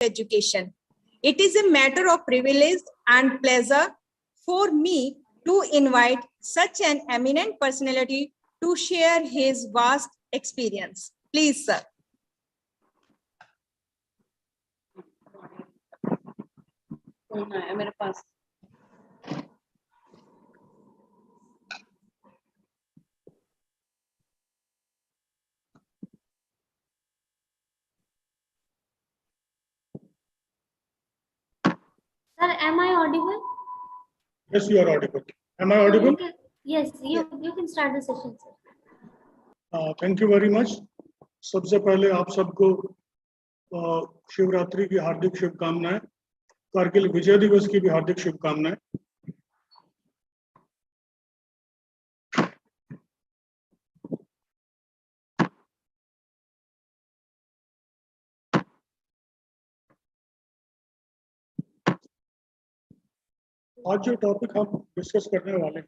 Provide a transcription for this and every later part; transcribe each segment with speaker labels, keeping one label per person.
Speaker 1: education. It is a matter of privilege and pleasure for me to invite such an eminent personality to share his vast experience. Please, sir.
Speaker 2: मेरे पास
Speaker 3: Sir, am I audible?
Speaker 4: Yes, you are audible. Am I audible?
Speaker 3: Yes, you can start the session, sir.
Speaker 4: Thank you very much. सबसे पहले आप सबको शिवरात्रि की हार्दिक शुभकामनाएं, कारगिल विजय दिवस की भी हार्दिक शुभकामनाएं। आज जो टॉपिक हम डिस्कस करने वाले हैं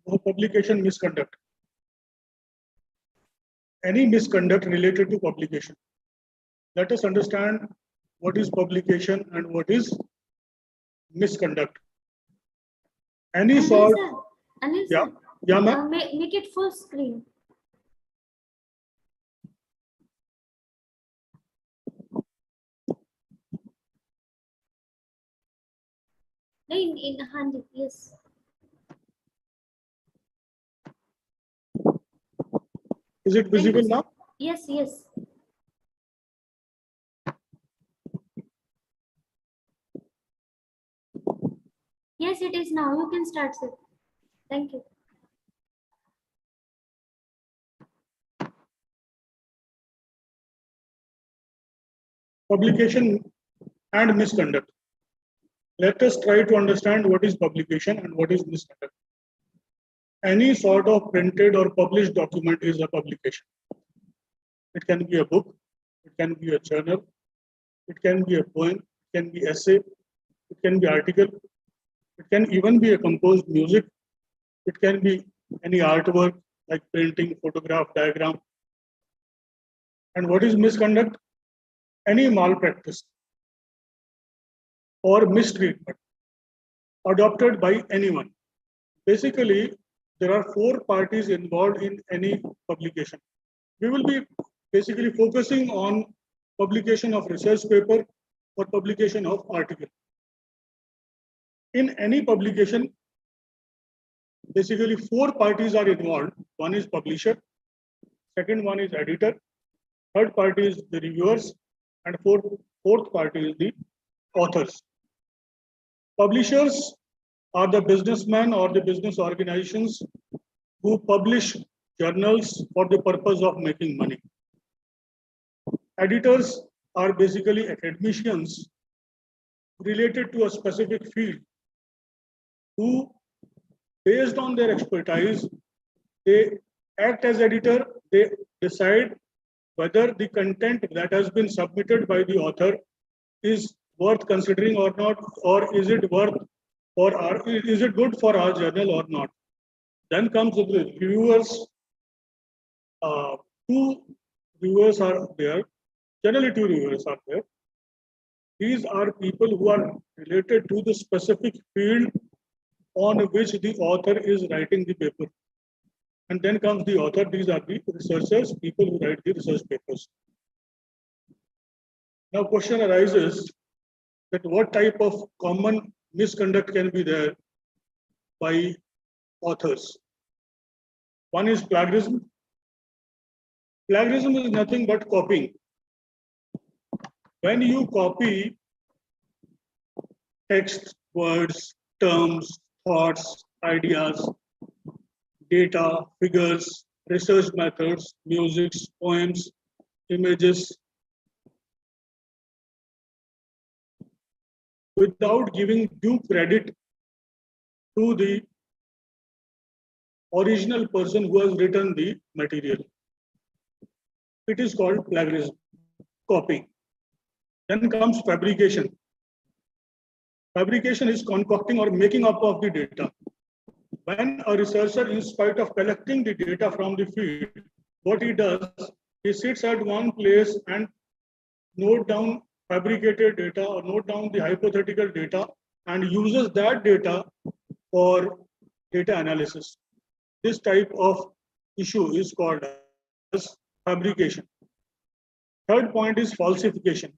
Speaker 4: वो publication misconduct, any misconduct related to publication. Let us understand what is publication and what is misconduct. Any
Speaker 3: Anil
Speaker 4: sort,
Speaker 3: sir, Anil
Speaker 4: yeah,
Speaker 3: sir,
Speaker 4: yeah, ma'am.
Speaker 3: make it full screen. In hand, yes.
Speaker 4: Is it visible now?
Speaker 3: Yes, yes. Yes, it is now. You can start, sir. Thank you.
Speaker 4: Publication and misconduct. Let us try to understand what is publication and what is misconduct. Any sort of printed or published document is a publication. It can be a book, it can be a journal, it can be a poem, it can be essay, it can be article, it can even be a composed music, it can be any artwork like painting, photograph, diagram. And what is misconduct? Any malpractice or mistreatment adopted by anyone. Basically, there are 4 parties involved in any publication. We will be basically focusing on publication of research paper or publication of article. In any publication, basically 4 parties are involved. One is publisher, second one is editor, third party is the reviewers, and fourth party is the authors. Publishers are the businessmen or the business organizations who publish journals for the purpose of making money. Editors are basically academicians related to a specific field who, based on their expertise, they act as editor, they decide whether the content that has been submitted by the author is worth considering or not, or is it worth is it good for our journal or not. Then comes the reviewers. 2 reviewers are there. Generally 2 reviewers are there. These are people who are related to the specific field on which the author is writing the paper. And then comes the author. These are the researchers, people who write the research papers. Now question arises that what type of common misconduct can be there by authors. One is plagiarism. Plagiarism is nothing but copying. When you copy text, words, terms, thoughts, ideas, data, figures, research methods, music, poems, images, without giving due credit to the original person who has written the material, it is called plagiarism, copying. Then comes fabrication. Fabrication is concocting or making up of the data. When a researcher, in spite of collecting the data from the field, what he does, he sits at one place and note down fabricated data or note down the hypothetical data and uses that data for data analysis. This type of issue is called as fabrication. Third point is falsification.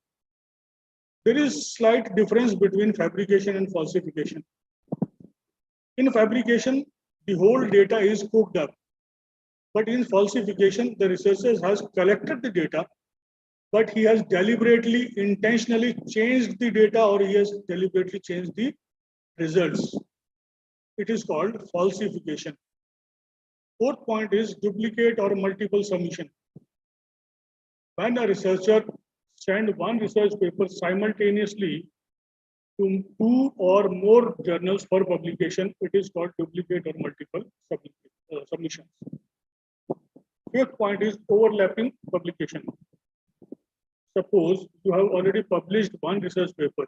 Speaker 4: There is slight difference between fabrication and falsification. In fabrication, the whole data is cooked up. But in falsification, the researcher has collected the data, but he has deliberately, intentionally changed the data, or he has deliberately changed the results. It is called falsification. Fourth point is duplicate or multiple submission. When a researcher sends one research paper simultaneously to two or more journals for publication, it is called duplicate or multiple submissions. Fifth point is overlapping publication. Suppose you have already published one research paper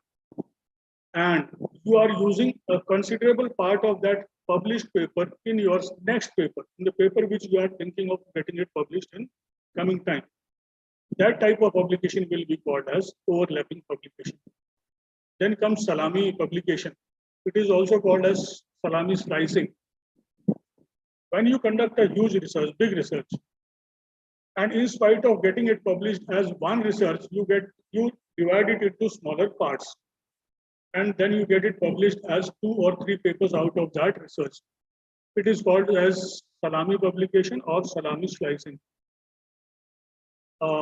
Speaker 4: and you are using a considerable part of that published paper in your next paper, in the paper which you are thinking of getting it published in coming time. That type of publication will be called as overlapping publication. Then comes salami publication. It is also called as salami slicing. When you conduct a huge research, big research, and in spite of getting it published as one research, you divide it into smaller parts, and then you get it published as 2 or 3 papers out of that research. It is called as salami publication or salami slicing.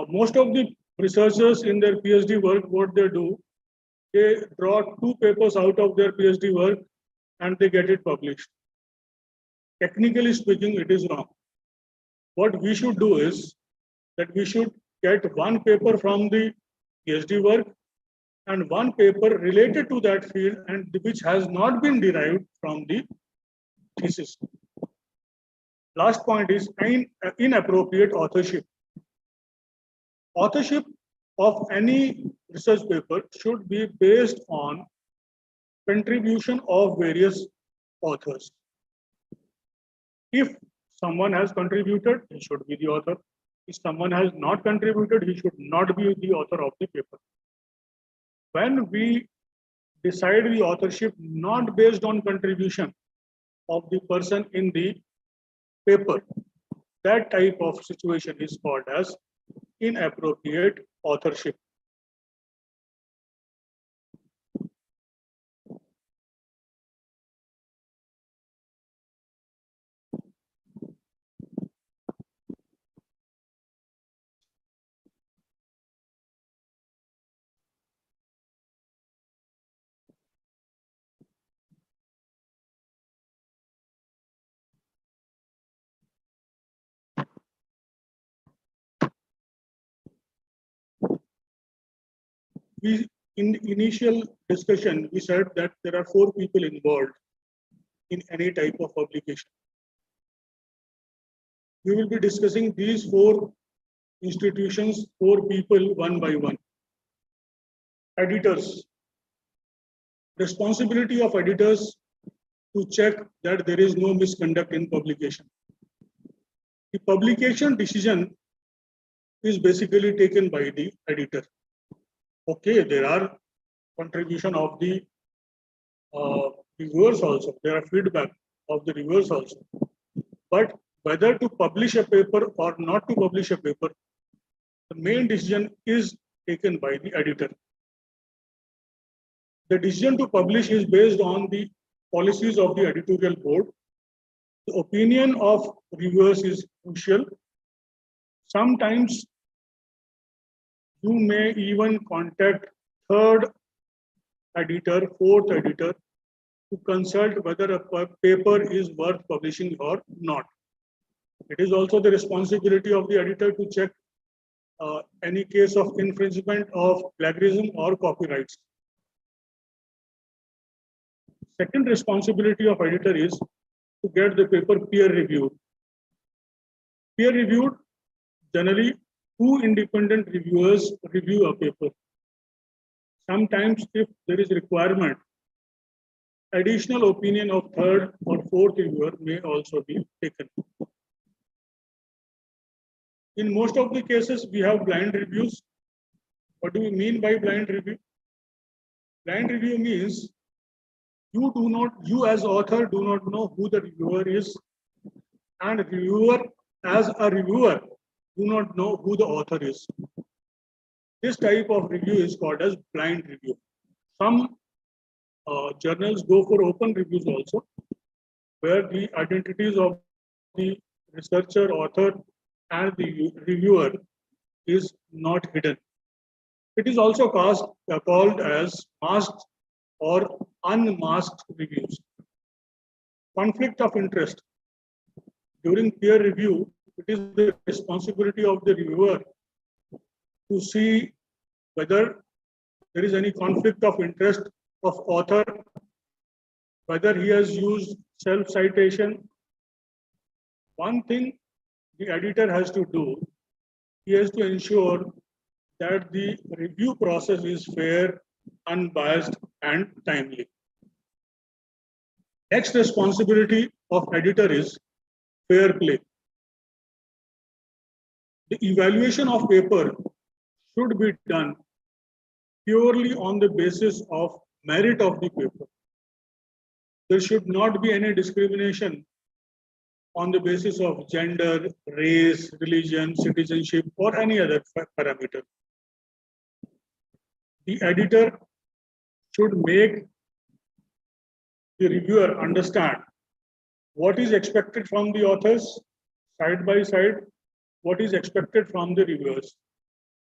Speaker 4: Most of the researchers in their PhD work, what they do, they draw 2 papers out of their PhD work and they get it published. Technically speaking, it is wrong. What we should do is that we should get one paper from the PhD work and one paper related to that field and which has not been derived from the thesis. Last point is inappropriate authorship. Authorship of any research paper should be based on contribution of various authors. If someone has contributed, he should be the author. If someone has not contributed, he should not be the author of the paper. When we decide the authorship not based on contribution of the person in the paper, that type of situation is called as inappropriate authorship. In the initial discussion, we said that there are 4 people involved in any type of publication. We will be discussing these 4 institutions, 4 people, one by one. Editors. Responsibility of editors to check that there is no misconduct in publication. The publication decision is basically taken by the editor. Okay, there are contribution of the reviewers also. There are feedback of the reviewers also. But whether to publish a paper or not to publish a paper, the main decision is taken by the editor. The decision to publish is based on the policies of the editorial board. The opinion of reviewers is crucial. Sometimes you may even contact third editor, fourth editor to consult whether a paper is worth publishing or not. It is also the responsibility of the editor to check any case of infringement of plagiarism or copyrights. Second responsibility of editor is to get the paper peer reviewed. Peer reviewed, generally 2 independent reviewers review a paper. Sometimes if there is requirement, additional opinion of third or fourth reviewer may also be taken. In most of the cases, we have blind reviews. What do we mean by blind review? Blind review means you as author do not know who the reviewer is, and reviewer as a reviewer do not know who the author is. This type of review is called as blind review. Some journals go for open reviews also, where the identities of the researcher, author, and the reviewer is not hidden. It is also called as masked or unmasked reviews. Conflict of interest. During peer review, it is the responsibility of the reviewer to see whether there is any conflict of interest of author, whether he has used self-citation. One thing the editor has to do, he has to ensure that the review process is fair, unbiased, and timely. Next responsibility of editor is fair play. The evaluation of paper should be done purely on the basis of merit of the paper. There should not be any discrimination on the basis of gender, race, religion, citizenship, or any other parameter. The editor should make the reviewer understand what is expected from the authors, side by side, what is expected from the reviewers.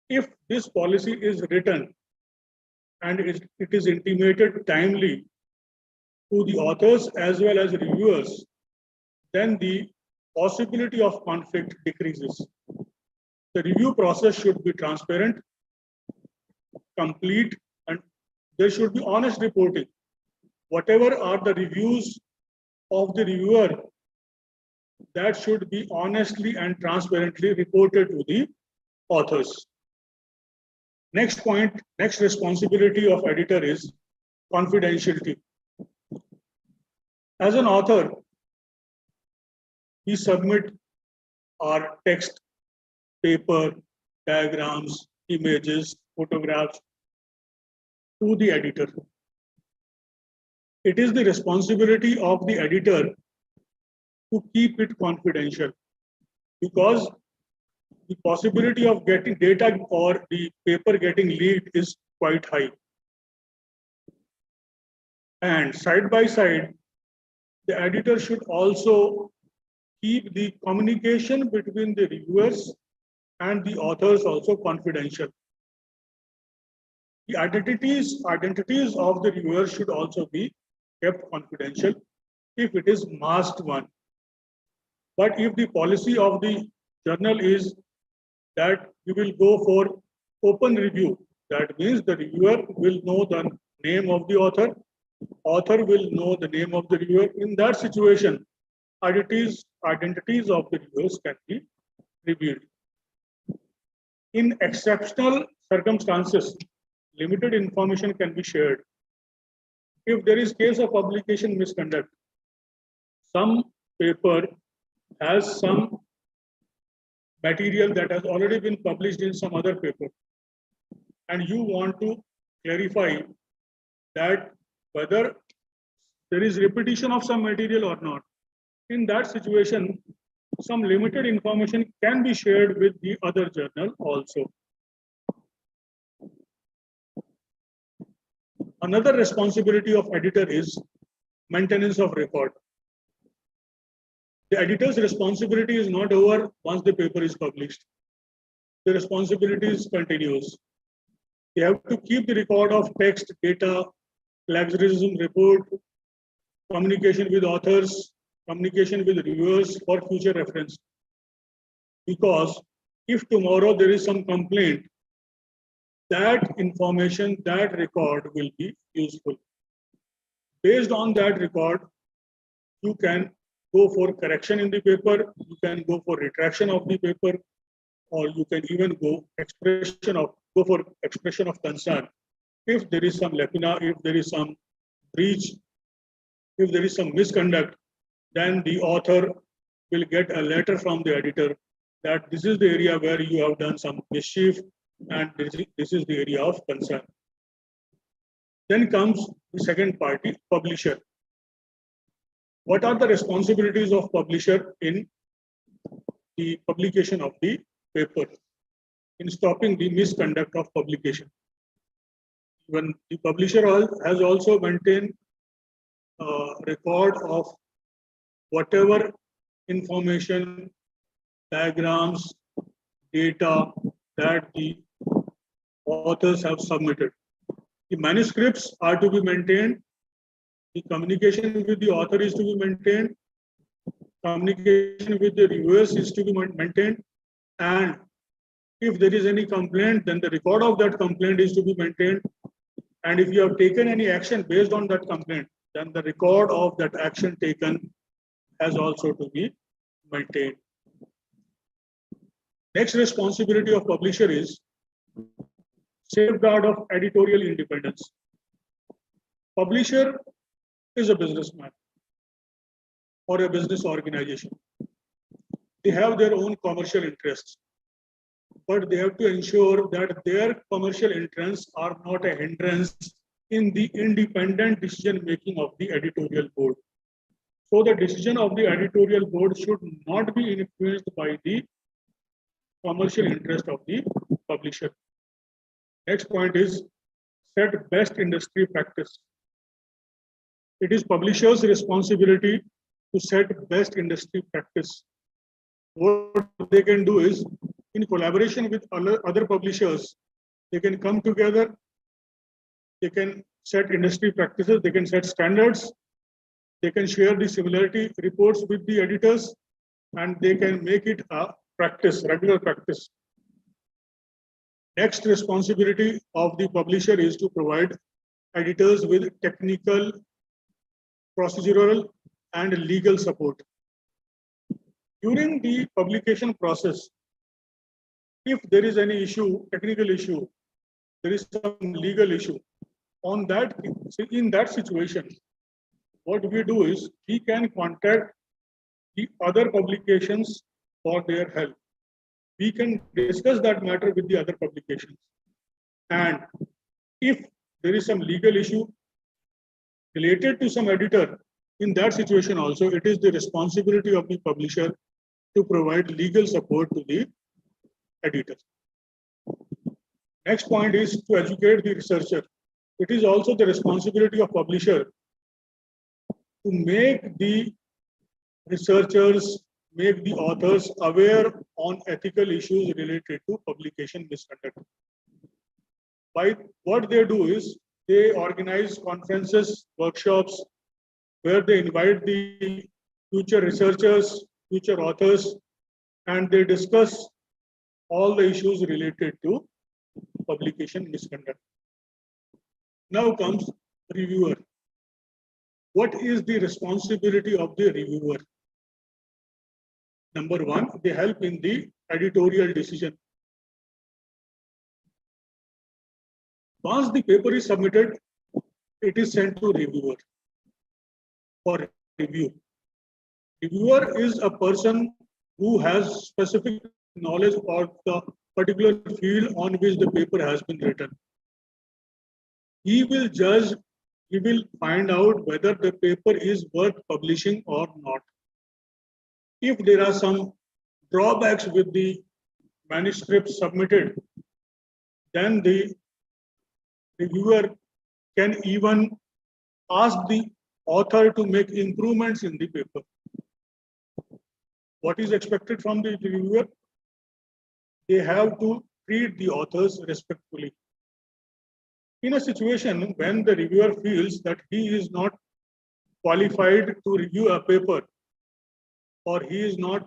Speaker 4: If this policy is written and it is intimated timely to the authors as well as reviewers, then the possibility of conflict decreases. The review process should be transparent, complete, and there should be honest reporting. Whatever are the reviews of the reviewer, that should be honestly and transparently reported to the authors. Next point, next responsibility of editor is confidentiality. As an author, we submit our text, paper, diagrams, images, photographs to the editor. It is the responsibility of the editor to keep it confidential, because the possibility of getting data or the paper getting leaked is quite high. And side by side, the editor should also keep the communication between the reviewers and the authors also confidential. The identities of the reviewers should also be kept confidential if it is masked one. But if the policy of the journal is that we will go for open review, that means the reviewer will know the name of the author will know the name of the reviewer. In that situation, identities of the reviewers can be revealed. In exceptional circumstances, limited information can be shared. If there is case of publication misconduct, some paper has some material that has already been published in some other paper, and you want to clarify that whether there is repetition of some material or not. In that situation, some limited information can be shared with the other journal also. Another responsibility of editor is maintenance of record. The editor's responsibility is not over once the paper is published. The responsibility is continuous. They have to keep the record of text, data, plagiarism report, communication with authors, communication with reviewers for future reference. Because if tomorrow there is some complaint, that information, that record will be useful. Based on that record, you can go for correction in the paper, you can go for retraction of the paper, or you can even go for expression of concern. If there is some lacuna, if there is some breach, if there is some misconduct, then the author will get a letter from the editor that this is the area where you have done some mischief, and this is the area of concern. Then comes the second party, publisher. What are the responsibilities of publisher in the publication of the paper, in stopping the misconduct of publication? When the publisher has also maintained a record of whatever information, diagrams, data that the authors have submitted. The manuscripts are to be maintained. The communication with the author is to be maintained. Communication with the reviewers is to be maintained. And if there is any complaint, then the record of that complaint is to be maintained. And if you have taken any action based on that complaint, then the record of that action taken has also to be maintained. Next responsibility of publisher is safeguard of editorial independence. Publisher is a businessman or a business organization. They have their own commercial interests, but they have to ensure that their commercial interests are not a hindrance in the independent decision making of the editorial board. So the decision of the editorial board should not be influenced by the commercial interest of the publisher. Next point is set best industry practice. It is publishers' responsibility to set best industry practice. What they can do is, in collaboration with other publishers, they can come together, they can set industry practices, they can set standards, they can share the similarity reports with the editors, and they can make it a practice, regular practice. Next responsibility of the publisher is to provide editors with technical, procedural, and legal support. During the publication process, if there is any issue, technical issue, there is some legal issue, in that situation, what we do is we can contact the other publications for their help. We can discuss that matter with the other publications. And if there is some legal issue related to some editor, in that situation also, it is the responsibility of the publisher to provide legal support to the editor. Next point is to educate the researcher. It is also the responsibility of publisher to make the researchers, make the authors aware on ethical issues related to publication misconduct. By what they do is they organize conferences, workshops, where they invite the future researchers, future authors, and they discuss all the issues related to publication misconduct. Now comes reviewer. What is the responsibility of the reviewer? Number one, they help in the editorial decision. Once the paper is submitted, it is sent to reviewer for review. Reviewer is a person who has specific knowledge of the particular field on which the paper has been written. He will judge, he will find out whether the paper is worth publishing or not. If there are some drawbacks with the manuscript submitted, then the reviewer can even ask the author to make improvements in the paper. What is expected from the reviewer? They have to treat the authors respectfully. In a situation when the reviewer feels that he is not qualified to review a paper, or he is not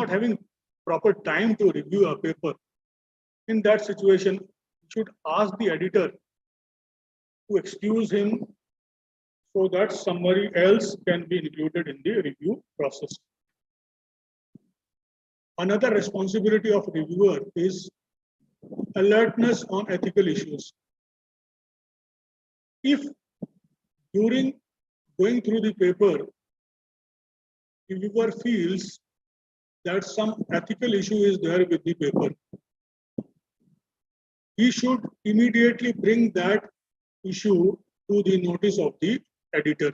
Speaker 4: having proper time to review a paper, in that situation, you should ask the editor to excuse him so that somebody else can be included in the review process. Another responsibility of reviewer is alertness on ethical issues. If during going through the paper, reviewer feels that some ethical issue is there with the paper, he should immediately bring that issue to the notice of the editor.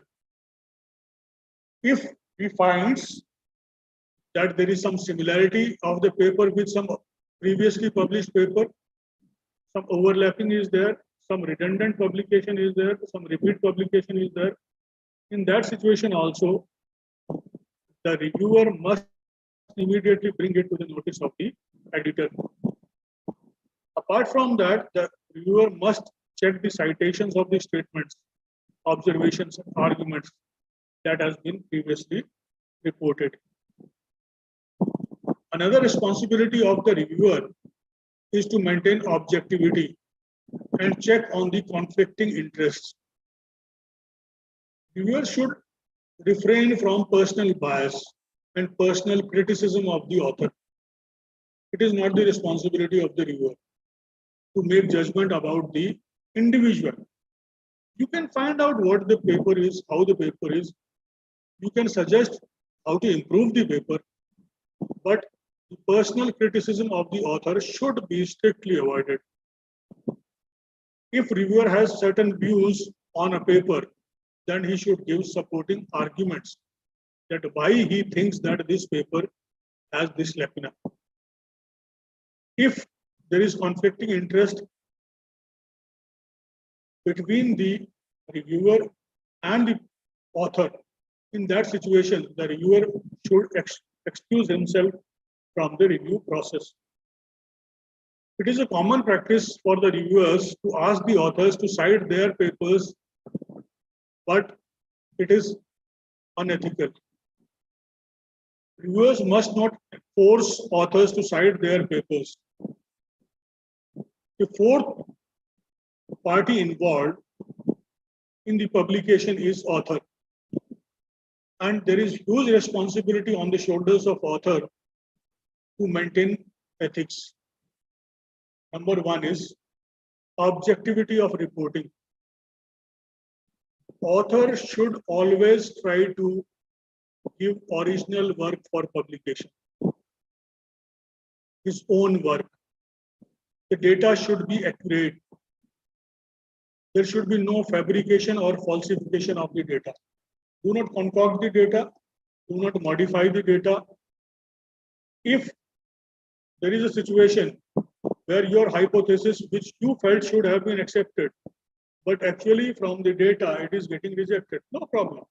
Speaker 4: If he finds that there is some similarity of the paper with some previously published paper, some overlapping is there, some redundant publication is there, some repeat publication is there. In that situation also, the reviewer must immediately bring it to the notice of the editor. Apart from that, the reviewer must check the citations of the statements, observations, and arguments that has been previously reported. Another responsibility of the reviewer is to maintain objectivity and check on the conflicting interests. Reviewers should refrain from personal bias and personal criticism of the author. It is not the responsibility of the reviewer to make judgment about the individual. You can find out what the paper is, how the paper is. You can suggest how to improve the paper, but the personal criticism of the author should be strictly avoided. If reviewer has certain views on a paper, then he should give supporting arguments that why he thinks that this paper has this lacuna. If there is conflicting interest between the reviewer and the author, in that situation, the reviewer should excuse himself from the review process. It is a common practice for the reviewers to ask the authors to cite their papers, but it is unethical. Reviewers must not force authors to cite their papers. The fourth party involved in the publication is author. And there is huge responsibility on the shoulders of author to maintain ethics. Number one is objectivity of reporting. Author should always try to give original work for publication, his own work. The data should be accurate. There should be no fabrication or falsification of the data. Do not concoct the data. Do not modify the data. If there is a situation where your hypothesis, which you felt should have been accepted, but actually from the data it is getting rejected, no problem.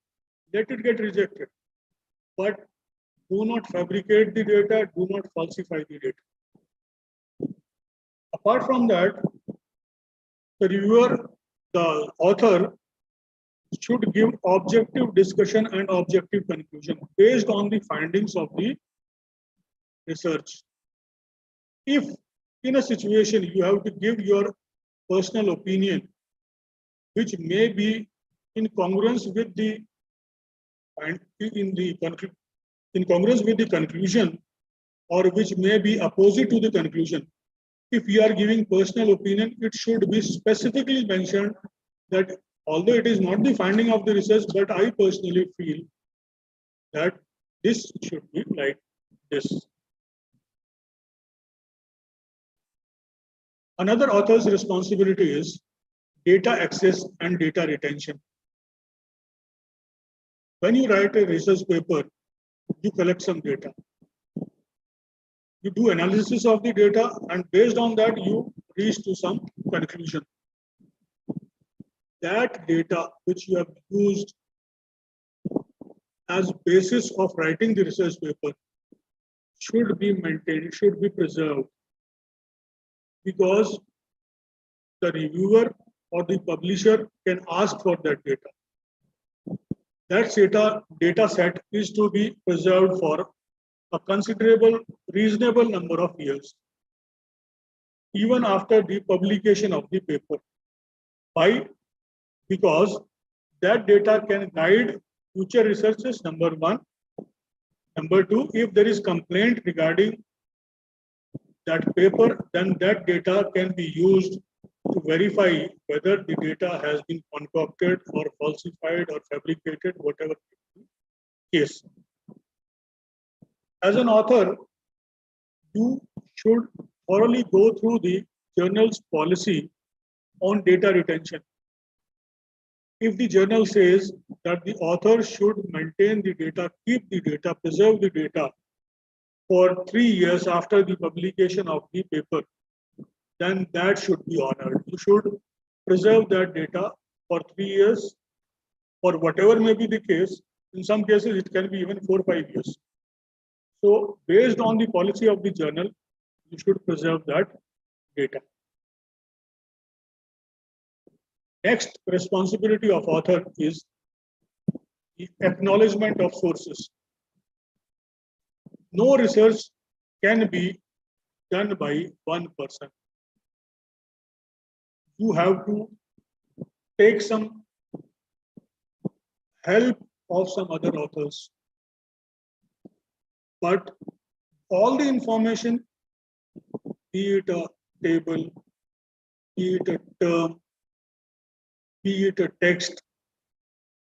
Speaker 4: Let it get rejected. But do not fabricate the data, do not falsify the data. Apart from that, the reviewer, the author, should give objective discussion and objective conclusion based on the findings of the research. If in a situation you have to give your personal opinion, which may be in congruence with the conclusion, or which may be opposite to the conclusion, if you are giving personal opinion, it should be specifically mentioned that although it is not the finding of the research, but I personally feel that this should be like this. Another author's responsibility is data access and data retention. When you write a research paper, you collect some data. You do analysis of the data, and based on that, you reach to some conclusion. That data which you have used as basis of writing the research paper should be maintained, should be preserved, because the reviewer or the publisher can ask for that data. That data set is to be preserved for a considerable, reasonable number of years, even after the publication of the paper. Why? Because that data can guide future researches, number one. Number two, if there is complaint regarding that paper, then that data can be used to verify whether the data has been concocted or falsified or fabricated, whatever case. As an author, you should thoroughly go through the journal's policy on data retention. If the journal says that the author should maintain the data, keep the data, preserve the data for 3 years after the publication of the paper, then that should be honored. You should preserve that data for 3 years, or whatever may be the case. In some cases, it can be even 4 or 5 years. So, based on the policy of the journal, you should preserve that data. Next responsibility of author is the acknowledgement of sources. No research can be done by one person. You have to take some help of some other authors. But all the information, be it a table, be it a term, be it a text,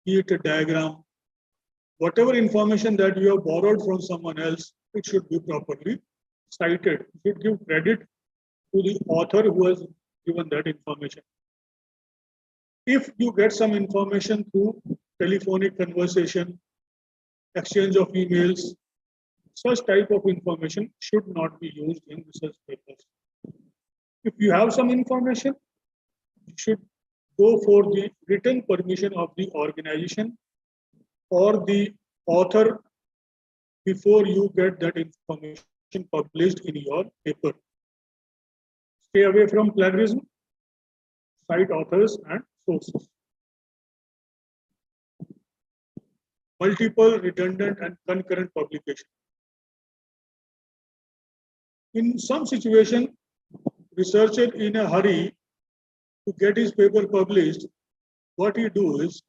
Speaker 4: be it a diagram, whatever information that you have borrowed from someone else, it should be properly cited. You should give credit to the author who has given that information. If you get some information through telephonic conversation, exchange of emails, such type of information should not be used in research papers. If you have some information, you should go for the written permission of the organization or the author before you get that information published in your paper. Stay away from plagiarism, cite authors and sources. Multiple, redundant, and concurrent publication. In some situation, researcher in a hurry to get his paper published, what he do is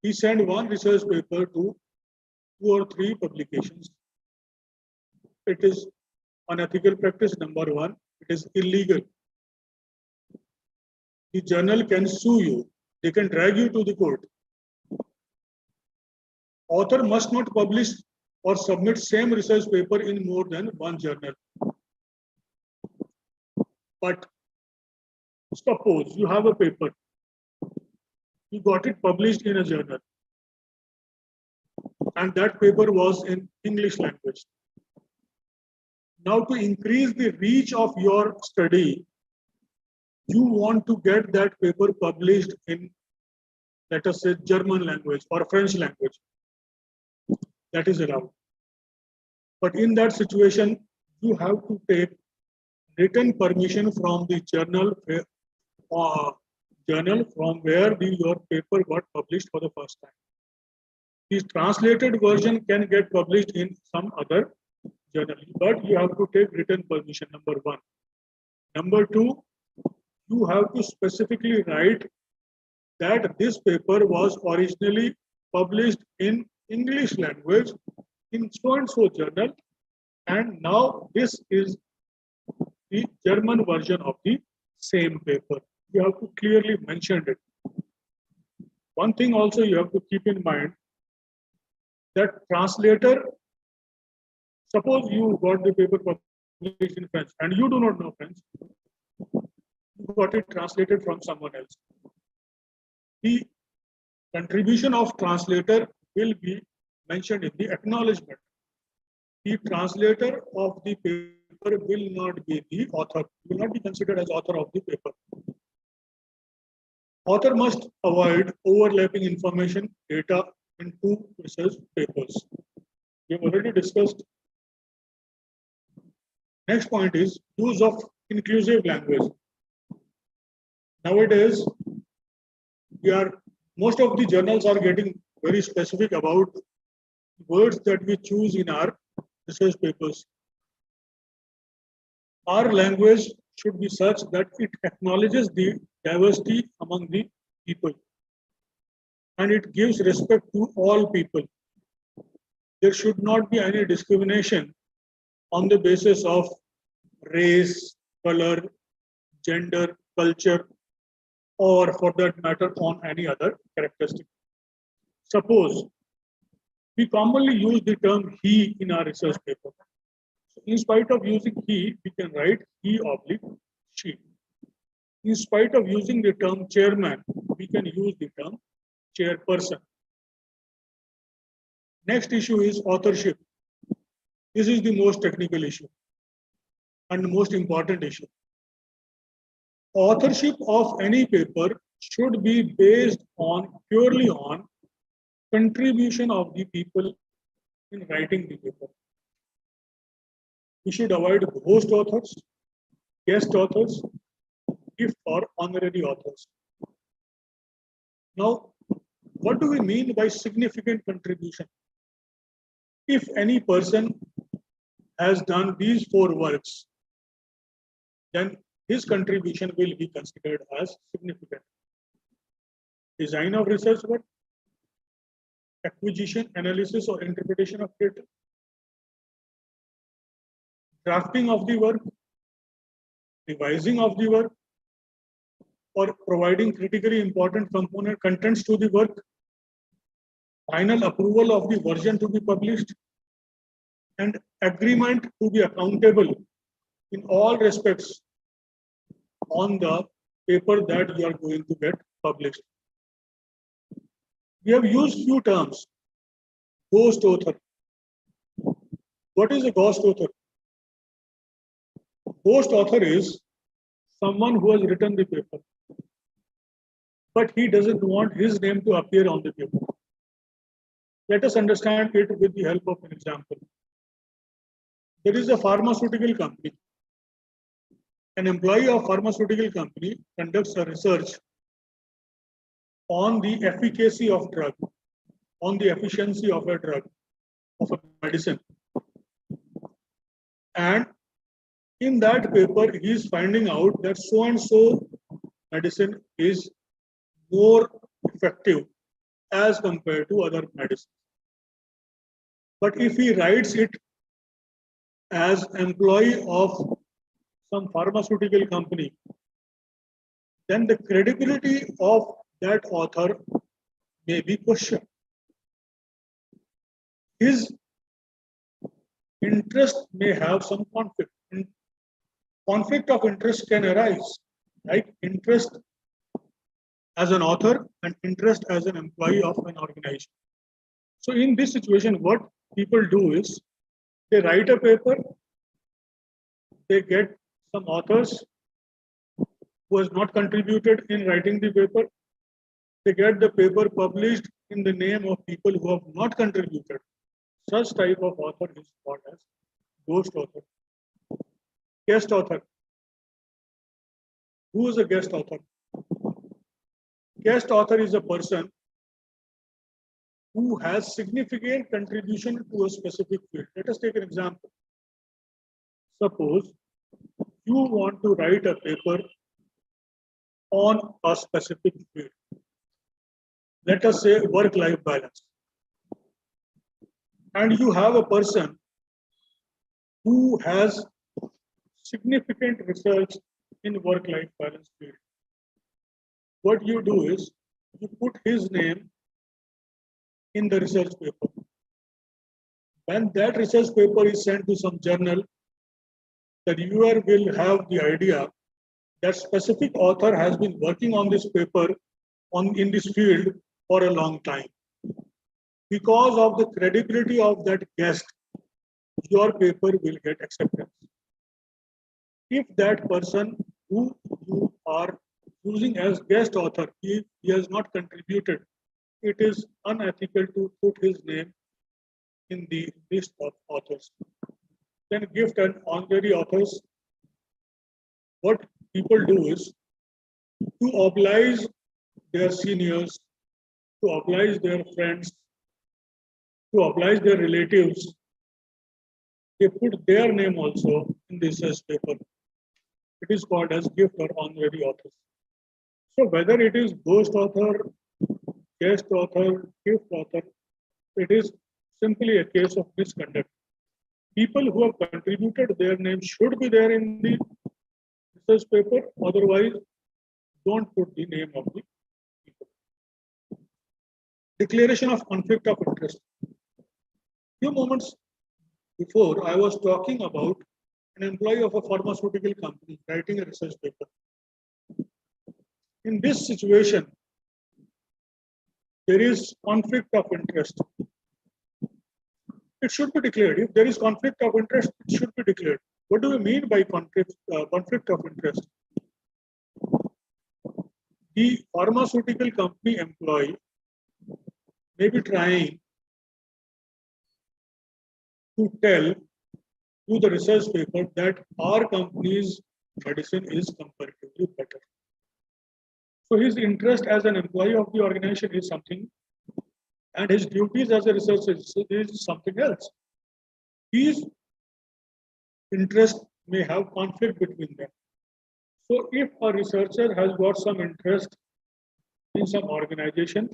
Speaker 4: he send one research paper to 2 or 3 publications. It is unethical practice, number one. It is illegal. The journal can sue you. They can drag you to the court. Author must not publish or submit same research paper in more than one journal. But suppose you have a paper, you got it published in a journal, and that paper was in English language. Now, to increase the reach of your study, you want to get that paper published in, let us say, German language or French language. That is allowed. But in that situation, you have to take written permission from the journal from where your paper got published for the first time. The translated version can get published in some other journal, but you have to take written permission, number one. Number two, you have to specifically write that this paper was originally published in English language in so and so journal, and now this is the German version of the same paper. You have to clearly mention it. One thing also you have to keep in mind, that translator, suppose you got the paper published in French and you do not know French, you got it translated from someone else. The contribution of translator will be mentioned in the acknowledgement. The translator of the paper will not be the author, will not be considered as author of the paper. Author must avoid overlapping information data in 2 research papers. We have already discussed. Next point is use of inclusive language. Nowadays, most of the journals are getting very specific about words that we choose in our research papers. Our language should be such that it acknowledges the diversity among the people and it gives respect to all people. There should not be any discrimination on the basis of race, color, gender, culture, or for that matter on any other characteristic. Suppose we commonly use the term he in our research paper. So in spite of using he, we can write he oblique she. In spite of using the term chairman, we can use the term chairperson. Next issue is authorship. This is the most technical issue and the most important issue. Authorship of any paper should be based on purely on contribution of the people in writing the paper. We should avoid ghost authors, guest authors, gift or honorary authors. Now, what do we mean by significant contribution? If any person has done these 4 works, then his contribution will be considered as significant. Design of research work, acquisition, analysis or interpretation of data, drafting of the work, revising of the work, or providing critically important component contents to the work, final approval of the version to be published, and agreement to be accountable in all respects on the paper that you are going to get published. We have used few terms. Ghost author. What is a ghost author? Ghost author is someone who has written the paper, but he doesn't want his name to appear on the paper. Let us understand it with the help of an example. There is a pharmaceutical company. An employee of pharmaceutical company conducts a research on the efficacy of drug, on the efficiency of a drug, of a medicine. And in that paper, he is finding out that so and so medicine is more effective as compared to other medicines. But if he writes it as employee of some pharmaceutical company, then the credibility of that author may be questioned. His interest may have some conflict. Conflict of interest can arise, like interest as an author and interest as an employee of an organization. So in this situation, what people do is they write a paper, they get some authors who has not contributed in writing the paper, they get the paper published in the name of people who have not contributed. Such type of author is called as ghost author. Guest author. Who is a guest author? Guest author is a person who has significant contribution to a specific field. Let us take an example. Suppose you want to write a paper on a specific field. Let us say work-life balance. And you have a person who has significant research in work-life balance field. What you do is you put his name in the research paper. When that research paper is sent to some journal, the reviewer will have the idea that specific author has been working on this paper in this field for a long time. Because of the credibility of that guest, your paper will get acceptance. If that person who you are using as guest author, he has not contributed, it is unethical to put his name in the list of authors. Then gift and honorary authors, what people do is to oblige their seniors, to oblige their friends, to oblige their relatives, they put their name also in the research paper. It is called as gift or honorary authors. So whether it is ghost author, guest author, gift author, it is simply a case of misconduct. People who have contributed, their name should be there in the research paper, otherwise don't put the name of the people. Declaration of conflict of interest. Few moments before, I was talking about an employee of a pharmaceutical company writing a research paper. In this situation, there is conflict of interest. It should be declared. If there is conflict of interest, it should be declared. What do we mean by conflict of interest? The pharmaceutical company employee may be trying to tell to the research paper that our company's medicine is comparatively better. So his interest as an employee of the organization is something, and his duties as a researcher is something else. These interests may have conflict between them. So if a researcher has got some interest in some organization,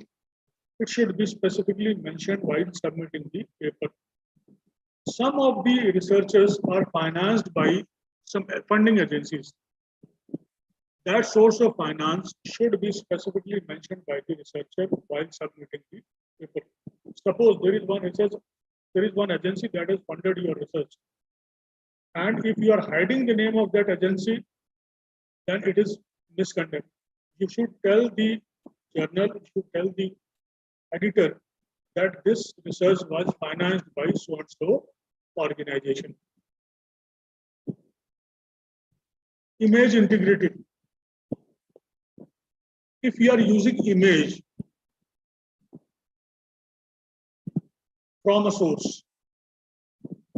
Speaker 4: it should be specifically mentioned while submitting the paper. Some of the researchers are financed by some funding agencies. That source of finance should be specifically mentioned by the researcher while submitting the paper. Suppose there is one agency that has funded your research, and if you are hiding the name of that agency, then it is misconduct. You should tell the journal, you should tell the editor that this research was financed by so and so organization. Image integrity. If you are using image from a source,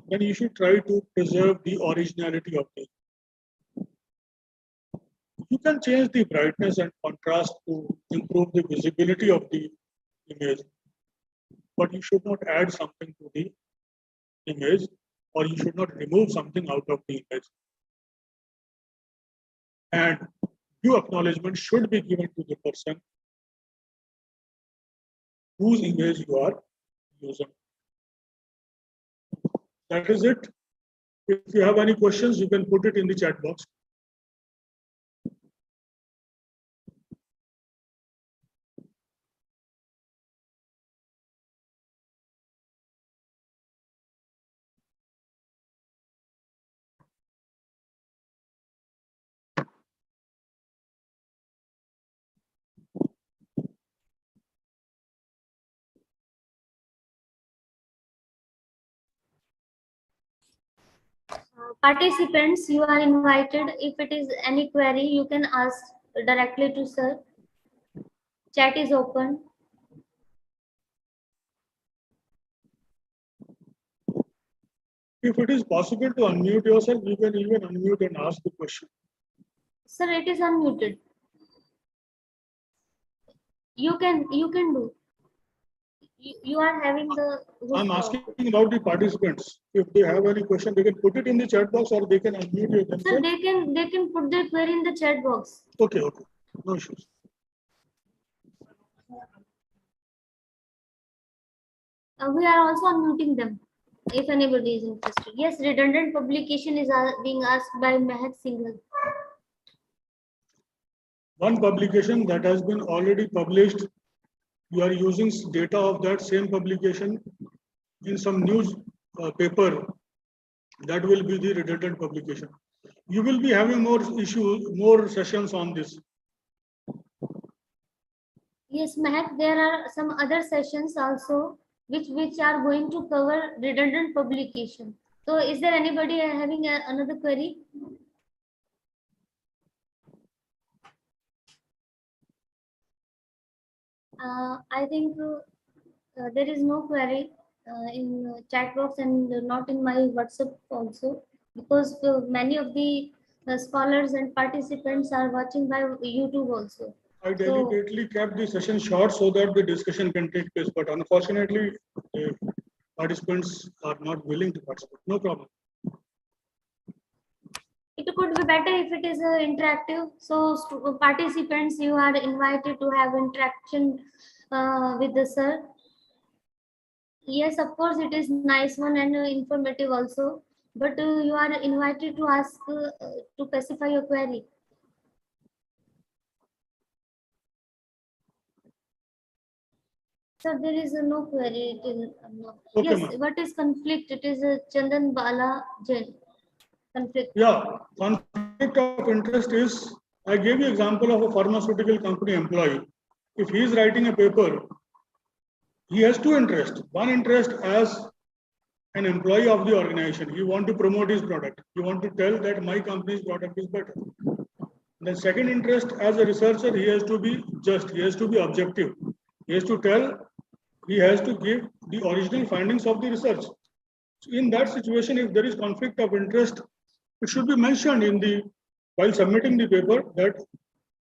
Speaker 4: then you should try to preserve the originality of it. You can change the brightness and contrast to improve the visibility of the image, but you should not add something to the image, or you should not remove something out of the image. And due acknowledgement should be given to the person whose image you are using. That is it. If you have any questions, you can put it in the chat box.
Speaker 3: Participants, you are invited. If it is any query, you can ask directly to sir. Chat is open.
Speaker 4: If it is possible to unmute yourself, you can even unmute and ask the question.
Speaker 3: Sir, it is unmuted. You can do. You are having the.
Speaker 4: I'm asking about the participants. If they have any question, they can put it in the chat box or they can unmute it themselves.
Speaker 3: Sir, they can put their query in the chat box.
Speaker 4: Okay, no issues.
Speaker 3: We are also unmuting them if anybody is interested. Yes, redundant publication is being asked by Mehak Singhal.
Speaker 4: One publication that has been already published, you are using data of that same publication in some news paper, that will be the redundant publication. You will be having more sessions on this.
Speaker 3: Yes, Mehak, there are some other sessions also which are going to cover redundant publication. So is there anybody having another query? I think there is no query in chat box and not in my WhatsApp also, because many of the scholars and participants are watching by YouTube also.
Speaker 4: I deliberately kept the session short so that the discussion can take place, but unfortunately, participants are not willing to participate. No problem.
Speaker 3: It could be better if it is interactive. So participants, you are invited to have interaction with the sir. Yes, of course, it is nice one and informative also. But you are invited to ask to specify your query. Sir, there is no query. No.
Speaker 4: Okay,
Speaker 3: Yes, what is conflict? It is Chandan Bala Jain. Conflict.
Speaker 4: Yeah, conflict of interest is I gave you example of a pharmaceutical company employee. If he is writing a paper, he has two interests. One interest as an employee of the organization. He want to promote his product. He want to tell that my company's product is better. The second interest as a researcher, he has to be just, he has to be objective. He has to tell, he has to give the original findings of the research. So in that situation, if there is conflict of interest, it should be mentioned in the, while submitting the paper, that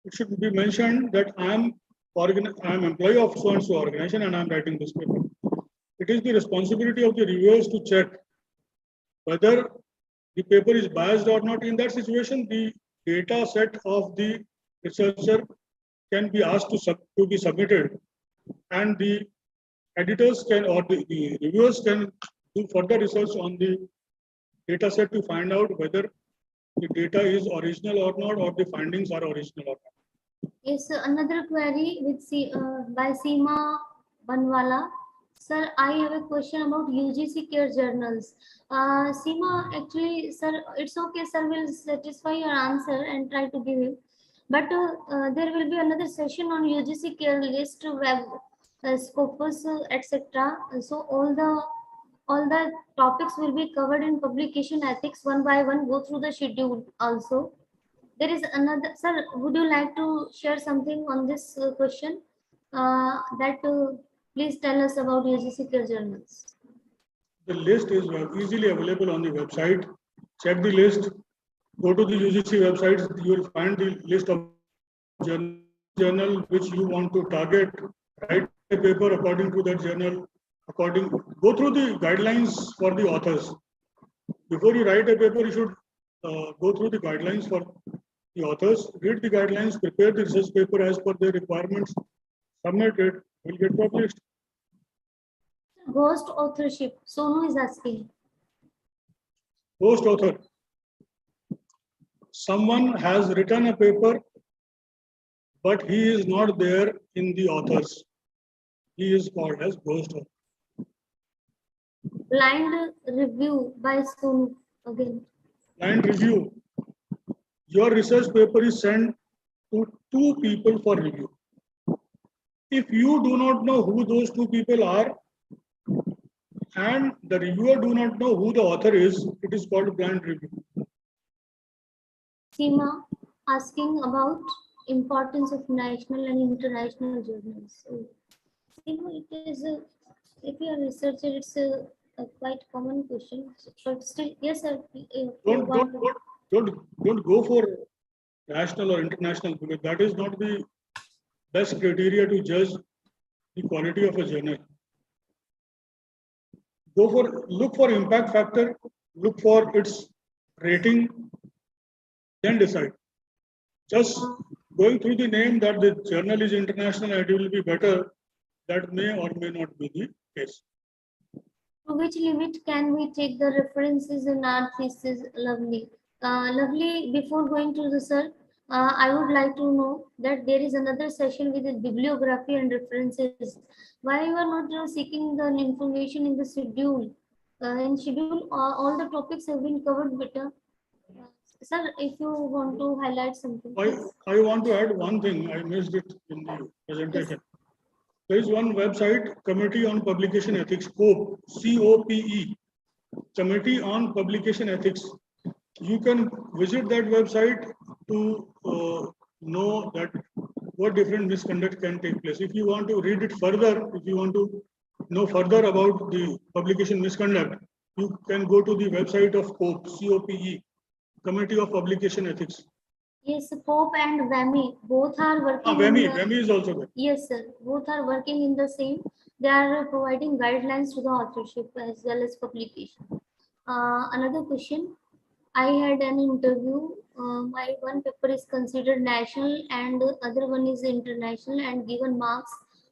Speaker 4: it should be mentioned that I am employee of so and so organization and I am writing this paper. It is the responsibility of the reviewers to check whether the paper is biased or not. In that situation, the data set of the researcher can be asked to be submitted, and the editors can, or the reviewers can do further research on the data set to find out whether the data is original or not, or the findings are original or not.
Speaker 3: Yes, another query with by Seema Banwala. Sir, I have a question about UGC care journals. Seema, actually, sir, it's okay, sir, will satisfy your answer and try to give it. But there will be another session on UGC care list, web, scopus, etc. So all the topics will be covered in publication ethics one by one. Go through the schedule also. There is another, sir, would you like to share something on this question? Please tell us about UGC care journals.
Speaker 4: The list is easily available on the website. Check the list. Go to the UGC website. You will find the list of journal which you want to target. Write a paper according to that journal. Go through the guidelines for the authors. Before you write a paper, you should go through the guidelines for the authors. Read the guidelines. Prepare the research paper as per their requirements. Submit it. Will get published.
Speaker 3: Ghost authorship. Sonu is asking.
Speaker 4: Ghost author. Someone has written a paper, but he is not there in the authors. He is called as ghost author.
Speaker 3: Blind review by Sonu again.
Speaker 4: Blind review. Your research paper is sent to two people for review. If you do not know who those two people are, and the reviewer do not know who the author is, it is called blind review.
Speaker 3: Seema asking about importance of national and international journals. So, Seema, it is if you are a researcher, it's a quite common question. But still, yes, sir.
Speaker 4: Don't go for national or international, because that is not the best criteria to judge the quality of a journal. Look for impact factor, look for its rating, then decide. Just going through the name that the journal is international and it will be better, that may or may not be the case.
Speaker 3: To which limit can we take the references in our thesis? Lovely. Lovely, before going to the sir, I would like to know that there is another session with the bibliography and references. Why you are not seeking the information in the schedule? In schedule, all the topics have been covered better. Sir, if you want to highlight something.
Speaker 4: I want to add one thing. I missed it in the presentation. Yes. There is one website, Committee on Publication Ethics, COPE, C-O-P-E, Committee on Publication Ethics. You can visit that website to know that what different misconduct can take place. If you want to read it further, if you want to know further about the publication misconduct, you can go to the website of COPE, C-O-P-E, Committee of Publication Ethics.
Speaker 3: Yes, COPE and BMU, both are working.
Speaker 4: BMU is also there.
Speaker 3: Yes, sir. Both are working in the same. They are providing guidelines to the authorship as well as publication. Another question. I had an interview. My one paper is considered national and the other one is international and given marks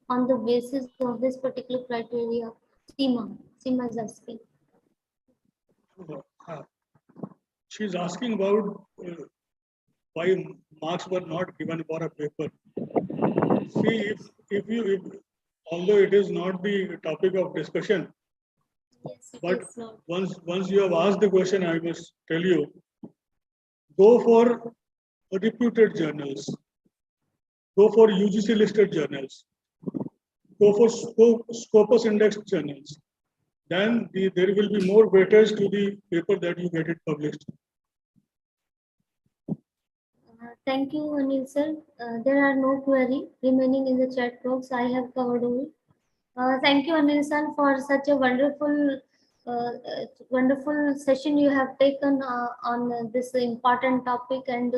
Speaker 3: on the basis of this particular criteria. Seema is asking.
Speaker 4: She's asking about why marks were not given for a paper. See, if although it is not the topic of discussion,
Speaker 3: yes,
Speaker 4: but once you have asked the question, I must tell you, go for reputed journals. Go for UGC listed journals. Go for Scopus index journals. Then there will be more weightage to the paper that you get it published.
Speaker 3: Thank you, Anil sir. There are no query remaining in the chat box. I have covered all. Thank you, Anil sir, for such a wonderful session you have taken on this important topic and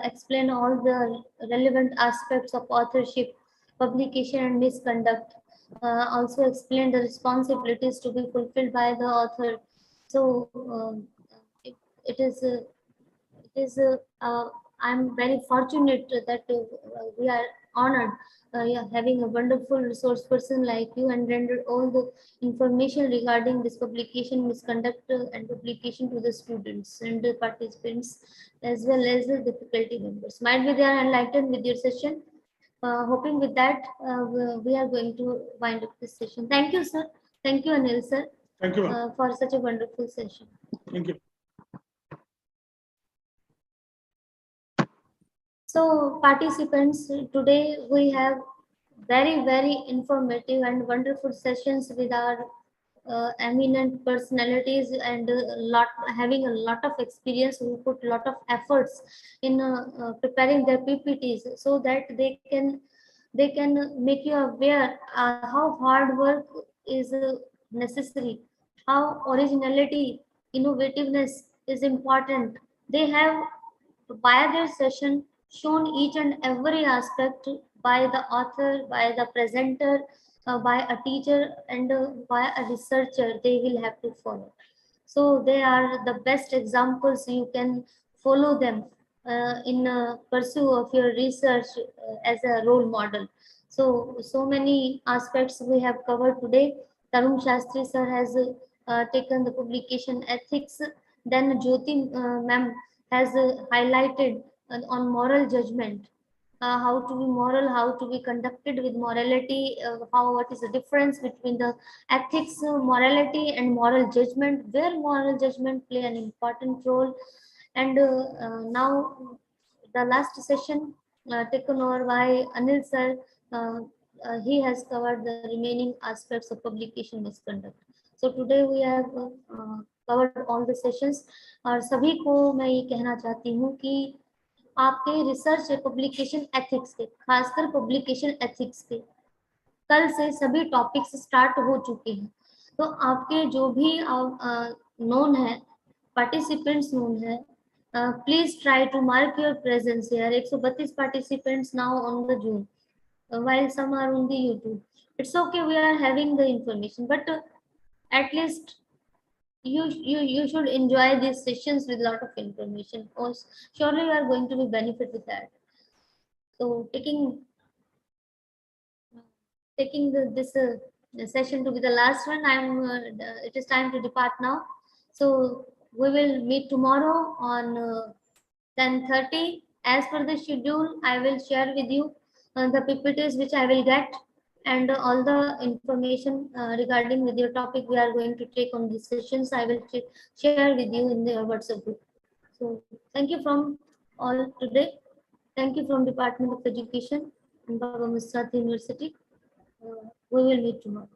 Speaker 3: explain all the relevant aspects of authorship, publication, and misconduct. Also explain the responsibilities to be fulfilled by the author. So it, it is. I'm very fortunate that we are honored yeah, having a wonderful resource person like you and rendered all the information regarding this publication, misconduct, and publication to the students and the participants as well as the difficulty members. Might be they are enlightened with your session. Hoping with that, we are going to wind up this session. Thank you, sir. Thank you, Anil, sir,
Speaker 4: Thank you.
Speaker 3: for such a wonderful session.
Speaker 4: Thank you.
Speaker 3: So participants, today we have very informative and wonderful sessions with our eminent personalities and having a lot of experience who put a lot of efforts in preparing their PPTs so that they can make you aware how hard work is necessary, how originality, innovativeness is important. They have by their session shown each and every aspect by the author, by the presenter, by a teacher, and by a researcher they will have to follow. So they are the best examples. You can follow them in pursuit of your research as a role model. So many aspects we have covered today. Tarun Shastri sir has taken the publication ethics. Then Jyoti ma'am has highlighted on moral judgment, how to be moral, how to be conducted with morality, what is the difference between the ethics, morality, and moral judgment, where moral judgment play an important role. And now the last session taken over by Anil sir. He has covered the remaining aspects of publication misconduct. So today we have covered all the sessions. और सभी को मैं ये कहना चाहती हूँ कि आपके रिसर्च पब्लिकेशन एथिक्स के, खासकर पब्लिकेशन एथिक्स के कल से सभी टॉपिक्स स्टार्ट हो चुके हैं. तो आपके जो भी नोन है, पार्टिसिपेंट्स नोन है, please try to mark your presence here. 132 participants now on the Zoom while some are on the YouTube. It's okay, we are having the information, but at least you should enjoy these sessions with a lot of information. Because surely you are going to be benefit with that. So taking this session to be the last one, it is time to depart now. So we will meet tomorrow on 10:30 as per the schedule. I will share with you the PPTs which I will get, and all the information regarding with your topic we are going to take on these sessions. I will share with you in the WhatsApp group. So thank you from all today. Thank you from Department of Education and Baba Musrat University. We will meet tomorrow.